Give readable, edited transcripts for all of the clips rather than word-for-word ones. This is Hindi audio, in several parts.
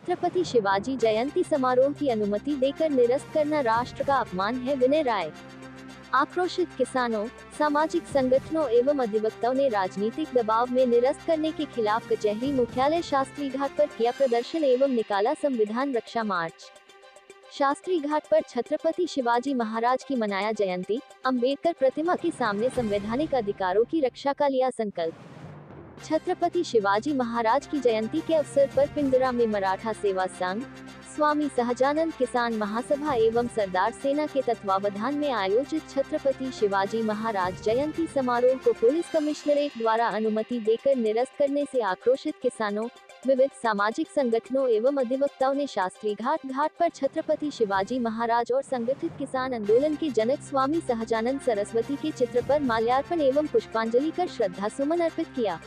छत्रपति शिवाजी जयंती समारोह की अनुमति देकर निरस्त करना राष्ट्र का अपमान है, विनय राय। आक्रोशित किसानों, सामाजिक संगठनों एवं अधिवक्ताओं ने राजनीतिक दबाव में निरस्त करने के खिलाफ कचहरी मुख्यालय शास्त्री घाट पर किया प्रदर्शन एवं निकाला संविधान रक्षा मार्च। शास्त्री घाट पर छत्रपति शिवाजी महाराज की मनाया जयंती, अंबेडकर प्रतिमा के सामने संवैधानिक अधिकारों की रक्षा का लिया संकल्प। छत्रपति शिवाजी महाराज की जयंती के अवसर पर पिंडरा में मराठा सेवा संघ, स्वामी सहजानंद किसान महासभा एवं सरदार सेना के तत्वावधान में आयोजित छत्रपति शिवाजी महाराज जयंती समारोह को पुलिस कमिश्नरेट द्वारा अनुमति देकर निरस्त करने से आक्रोशित किसानों, विविध सामाजिक संगठनों एवं अधिवक्ताओं ने शास्त्री घाट पर छत्रपति शिवाजी महाराज और संगठित किसान आंदोलन के जनक स्वामी सहजानंद सरस्वती के चित्र पर माल्यार्पण एवं पुष्पांजलि कर श्रद्धा सुमन अर्पित किया।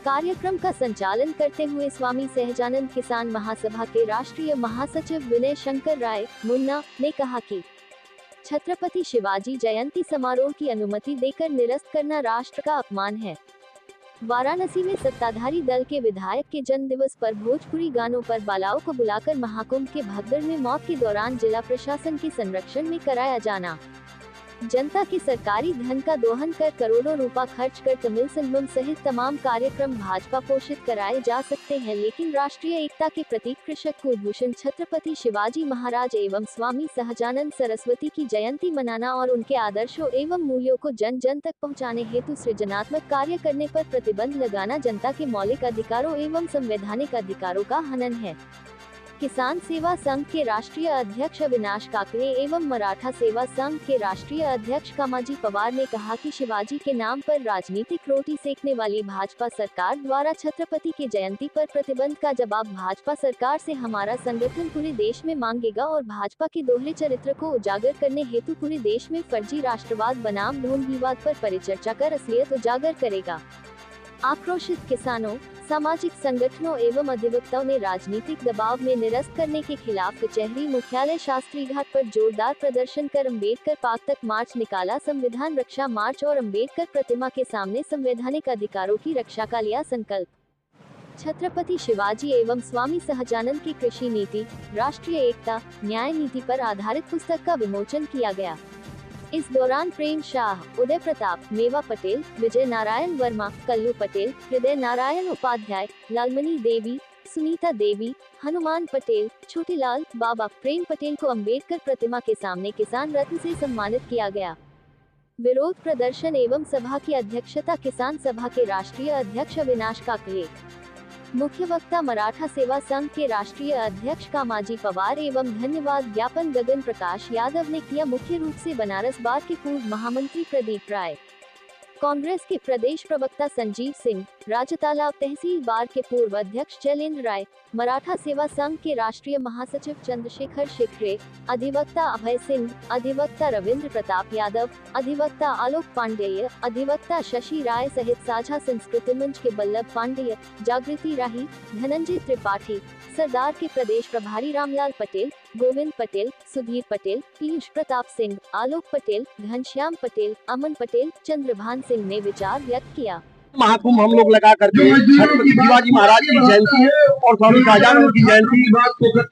कार्यक्रम का संचालन करते हुए स्वामी सहजानंद किसान महासभा के राष्ट्रीय महासचिव विनय शंकर राय मुन्ना ने कहा कि छत्रपति शिवाजी जयंती समारोह की अनुमति देकर निरस्त करना राष्ट्र का अपमान है। वाराणसी में सत्ताधारी दल के विधायक के जन्म दिवस पर भोजपुरी गानों पर बालाओं को बुलाकर महाकुंभ के भगदड़ में मौत के दौरान जिला प्रशासन के संरक्षण में कराया जाना, जनता के सरकारी धन का दोहन कर करोड़ों रुपए खर्च कर तमिल संगम सहित तमाम कार्यक्रम भाजपा पोषित कराए जा सकते हैं, लेकिन राष्ट्रीय एकता के प्रतीक कृषक कुलभूषण छत्रपति शिवाजी महाराज एवं स्वामी सहजानंद सरस्वती की जयंती मनाना और उनके आदर्शों एवं मूल्यों को जन जन तक पहुंचाने हेतु सृजनात्मक कार्य करने पर प्रतिबंध लगाना जनता के मौलिक अधिकारों एवं संवैधानिक अधिकारों का हनन है। किसान सेवा संघ के राष्ट्रीय अध्यक्ष अविनाश काकरे एवं मराठा सेवा संघ के राष्ट्रीय अध्यक्ष कामाजी पवार ने कहा कि शिवाजी के नाम पर राजनीतिक रोटी सेकने वाली भाजपा सरकार द्वारा छत्रपति के जयंती पर प्रतिबंध का जवाब भाजपा सरकार से हमारा संगठन पूरे देश में मांगेगा और भाजपा के दोहरे चरित्र को उजागर करने हेतु पूरे देश में फर्जी राष्ट्रवाद बनाम ढोंगीवाद पर परिचर्चा कर असलियत उजागर करेगा। आक्रोशित किसानों, सामाजिक संगठनों एवं अधिवक्ताओं ने राजनीतिक दबाव में निरस्त करने के खिलाफ कचहरी मुख्यालय शास्त्री घाट पर जोरदार प्रदर्शन कर अंबेडकर पार्क तक मार्च निकाला संविधान रक्षा मार्च और अंबेडकर प्रतिमा के सामने संवैधानिक अधिकारों की रक्षा का लिया संकल्प। छत्रपति शिवाजी एवं स्वामी सहजानंद की कृषि नीति, राष्ट्रीय एकता, न्याय नीति पर आधारित पुस्तक का विमोचन किया गया। इस दौरान प्रेम शाह, उदय प्रताप, मेवा पटेल, विजय नारायण वर्मा, कल्लू पटेल, हृदय नारायण उपाध्याय, लालमणि देवी, सुनीता देवी, हनुमान पटेल, छोटीलाल, बाबा प्रेम पटेल को अंबेडकर प्रतिमा के सामने किसान रत्न से सम्मानित किया गया। विरोध प्रदर्शन एवं सभा की अध्यक्षता किसान सभा के राष्ट्रीय अध्यक्ष अविनाश काकरे, मुख्य वक्ता मराठा सेवा संघ के राष्ट्रीय अध्यक्ष कामाजी पवार एवं धन्यवाद ज्ञापन गगन प्रकाश यादव ने किया। मुख्य रूप से बनारस बार के पूर्व महामंत्री प्रदीप राय, कांग्रेस के प्रदेश प्रवक्ता संजीव सिंह, राजतालाब तहसील बार के पूर्व अध्यक्ष जैलेंद्र राय, मराठा सेवा संघ के राष्ट्रीय महासचिव चंद्रशेखर शेखरे, अधिवक्ता अभय सिंह, अधिवक्ता रविंद्र प्रताप यादव, अधिवक्ता आलोक पांडेय, अधिवक्ता शशि राय सहित साझा संस्कृति मंच के बल्लभ पांडेय, जागृति राही, धनंजय त्रिपाठी, सरदार के प्रदेश प्रभारी रामलाल पटेल, गोविंद पटेल, सुधीर पटेल, पीयूष प्रताप सिंह, आलोक पटेल, घनश्याम पटेल, अमन पटेल, चंद्रभान सिंह ने विचार व्यक्त किया। महाकुंभ हम लोग लगा करके छत्रपति शिवाजी महाराज की जयंती और स्वामी सहजानंद की जयंती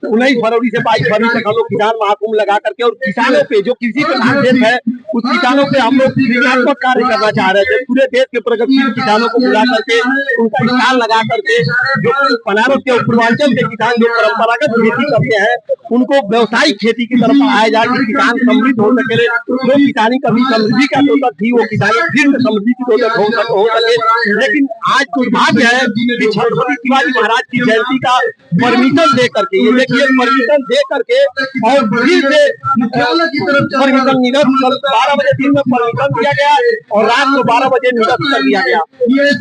19 फरवरी से 22 फरवरी तक हम लोग किसान महाकुंभ लगा करके और किसानों पे जो कृषि प्रधान देश है उस किसानों पे हम लोग सृजनात्मक कार्य करना चाह रहे थे। पूरे देश के प्रगतिशील किसानों को बुला करके उनका स्टाल लगा करके जो बनारस के पूर्वांचल के किसान जो परंपरागत खेती करते हैं उनको व्यवसायिक खेती की तरफ आया जाए कि किसान समृद्ध हो सके। जो किसानी कभी समृद्धि का द्योतक थी वो किसानी फिर समृद्धि की द्योतक हो सके। लेकिन आज दुर्भाग्य है कि छत्रपति शिवाजी महाराज की जयंती का परमिशन दे करके ये देखिए परमिशन दे करके और फिर से परमिशन निरस्त 12 बजे दिन में परमिशन दिया गया और रात को 12 बजे निरस्त कर दिया गया।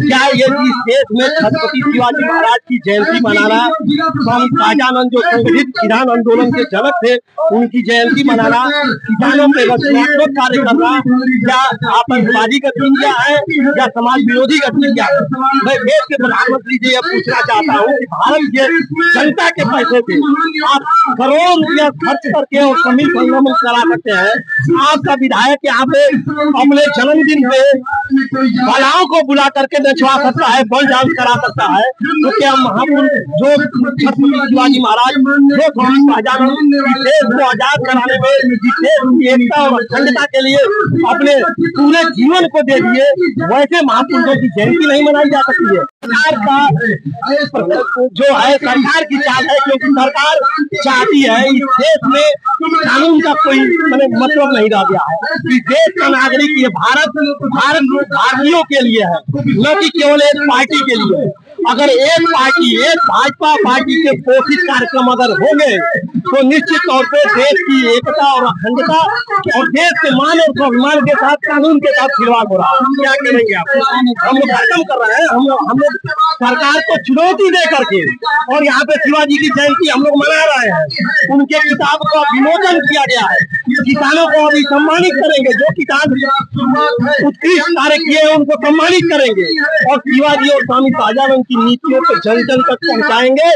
क्या ये इस देश में छत्रपति शिवाजी महाराज की जयंती मनाना, स्वामी सहजानंद जो संगठित किसान आंदोलन के जनक थे उनकी जयंती मनाना, किसानों पे रचनात्मक कार्य करना, या आतंकवादी गतिविधियां है या समाज विरोधी गतिविधियां। मैं देश के प्रधानमंत्री से यह पूछना चाहता हूँ कि भारत के जनता के पैसे से आप करोड़ों रुपया खर्च करके और सम्मिलित संगमन करा सकते हैं। आपका विधायक यहाँ पे अपने जन्मदिन पे बालाओं को बुला करके नचवा सकता है, बल डांस करा सकता है। तो क्या महापुरुष जो छत्रपति शिवाजी महाराज जो स्वामी शाहजहां देश को आजाद कराने में देश की एकता और अखंडता के लिए अपने पूरे जीवन को दे दिए, वैसे महापुरुषों की जयंती नहीं मनाई जा सकती है। सरकार का जो है सरकार की चाल है, क्योंकि सरकार चाहती है इस देश में कानून का कोई मतलब नहीं रह गया है। इस देश का नागरिक ये भारतीयों के लिए है, न कि केवल एक पार्टी के लिए। अगर एक पार्टी, एक भाजपा पार्टी के पोषित कार्यक्रम अगर होंगे तो निश्चित तौर पे देश की एकता और अखंडता और देश के मान और स्वाभिमान के साथ कानून के साथ खिलवाड़ हो रहा है। क्या करेंगे आप? हम लोग खत्म कर रहे हैं। हम लोग सरकार को चुनौती दे करके और यहाँ पे शिवाजी की जयंती हम लोग मना रहे हैं। उनके किताब का विमोचन किया गया है। किसानों को अभी सम्मानित करेंगे, जो किसान उत्कृष्ट कार्य किए हैं उनको सम्मानित करेंगे और शिवाजी और स्वामी शाहजहां की नीतियों को जन जन तक पहुंचाएंगे।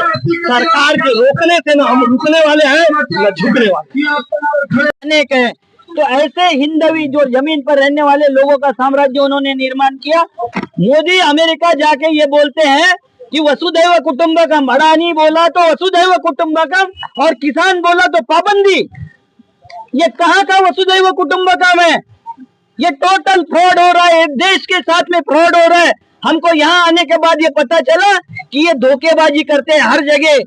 सरकार के रोकने से न हम रुकने वाले हैं न झुकने वाले। तो ऐसे हिंदवी जो जमीन पर रहने वाले लोगों का साम्राज्य उन्होंने निर्माण किया। मोदी अमेरिका जाके ये बोलते हैं कि वसुधैव कुटुंबकम, अडानी बोला तो वसुधैव कुटुंबकम और किसान बोला तो पाबंदी। ये कहाँ का वसुधैव कुटुंबकम है? ये टोटल फ्रॉड हो रहा है, देश के साथ में फ्रॉड हो रहा है। हमको यहाँ आने के बाद ये पता चला कि ये धोखेबाजी करते हैं हर जगह।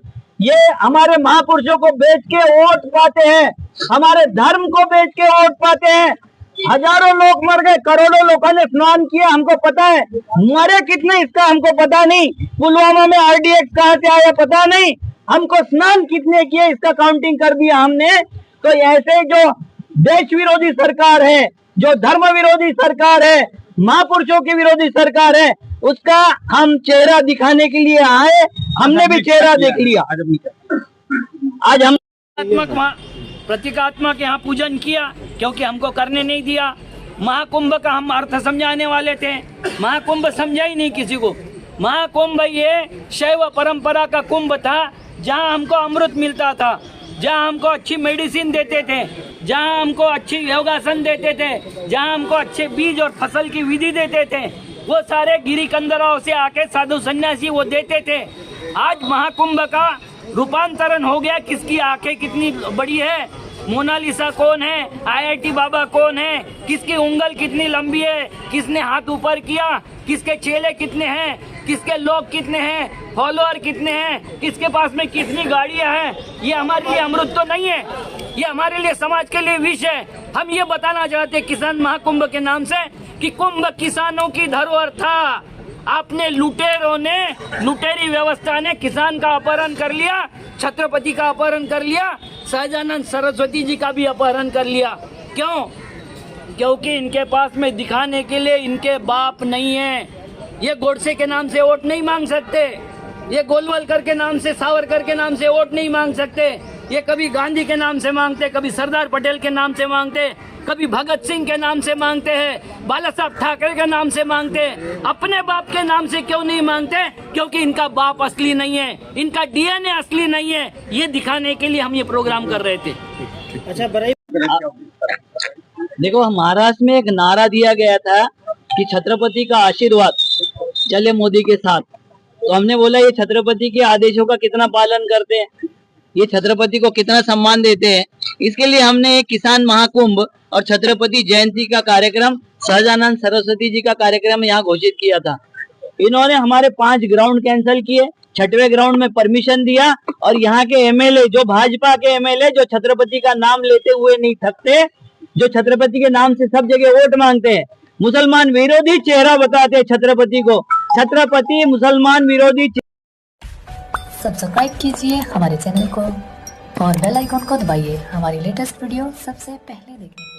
ये हमारे महापुरुषों को बेच के वोट पाते हैं, हमारे धर्म को बेच के वोट पाते हैं। हजारों लोग मर गए, करोड़ों लोगों ने स्नान किया, हमको पता है। मरे कितने इसका हमको पता नहीं। पुलवामा में RDX कहाँ से आया पता नहीं। हमको स्नान कितने किए इसका काउंटिंग कर दिया हमने। तो ऐसे जो देश विरोधी सरकार है, जो धर्म विरोधी सरकार है, महापुरुषों की विरोधी सरकार है, उसका हम चेहरा दिखाने के लिए आए। हमने भी चेहरा देख लिया। आज हम प्रतीकात्मक यहाँ पूजन किया क्योंकि हमको करने नहीं दिया। महाकुंभ का हम अर्थ समझाने वाले थे, महाकुंभ समझा ही नहीं किसी को। महाकुंभ ये शैव परंपरा का कुंभ था, जहाँ हमको अमृत मिलता था, जहाँ हमको अच्छी मेडिसिन देते थे, जहाँ हमको अच्छी योगासन देते थे, जहाँ हमको अच्छे बीज और फसल की विधि देते थे। वो सारे गिरी कंदराओं से आके साधु सन्यासी वो देते थे। आज महाकुंभ का रूपांतरण हो गया। किसकी आंखें कितनी बड़ी है, मोनालिसा कौन है, IIT बाबा कौन है, किसकी उंगल कितनी लंबी है, किसने हाथ ऊपर किया, किसके चेले कितने हैं, किसके लोग कितने हैं, फॉलोअर कितने हैं, किसके पास में कितनी गाड़ियां हैं। ये हमारे लिए अमृत तो नहीं है, ये हमारे लिए समाज के लिए विष है। हम ये बताना चाहते किसान महाकुंभ के नाम से कि कुंभ किसानों की धरोहर था। आपने लुटेरों ने, लुटेरी व्यवस्था ने किसान का अपहरण कर लिया, छत्रपति का अपहरण कर लिया, सहजानंद सरस्वती जी का भी अपहरण कर लिया। क्यों? क्योंकि इनके पास में दिखाने के लिए इनके बाप नहीं है। ये गोडसे के नाम से वोट नहीं मांग सकते, ये गोलवलकर के नाम से, सावरकर के नाम से वोट नहीं मांग सकते। ये कभी गांधी के नाम से मांगते, कभी सरदार पटेल के नाम से मांगते, कभी भगत सिंह के नाम से मांगते हैं, बाला साहब ठाकरे के नाम से मांगते हैं। अपने बाप के नाम से क्यों नहीं मांगते? क्योंकि इनका बाप असली नहीं है, इनका DNA असली नहीं है। ये दिखाने के लिए हम ये प्रोग्राम कर रहे थे। अच्छा देखो, महाराष्ट्र में एक नारा दिया गया था कि छत्रपति का आशीर्वाद चले मोदी के साथ। तो हमने बोला ये छत्रपति के आदेशों का कितना पालन करते हैं, ये छत्रपति को कितना सम्मान देते हैं। इसके लिए हमने एक किसान महाकुंभ और छत्रपति जयंती का कार्यक्रम, सहजानंद सरस्वती जी का कार्यक्रम यहाँ घोषित किया था। इन्होंने हमारे 5 ग्राउंड कैंसिल किए, 6वें ग्राउंड में परमिशन दिया और यहाँ के MLA, जो भाजपा के MLA जो छत्रपति का नाम लेते हुए नहीं थकते, जो छत्रपति के नाम से सब जगह वोट मांगते हैं, मुसलमान विरोधी चेहरा बताते हैं छत्रपति को। छत्रपति मुसलमान विरोधी। सब्सक्राइब कीजिए हमारे चैनल को और बेल आइकॉन को दबाइए हमारी लेटेस्ट वीडियो सबसे पहले देखने के लिए।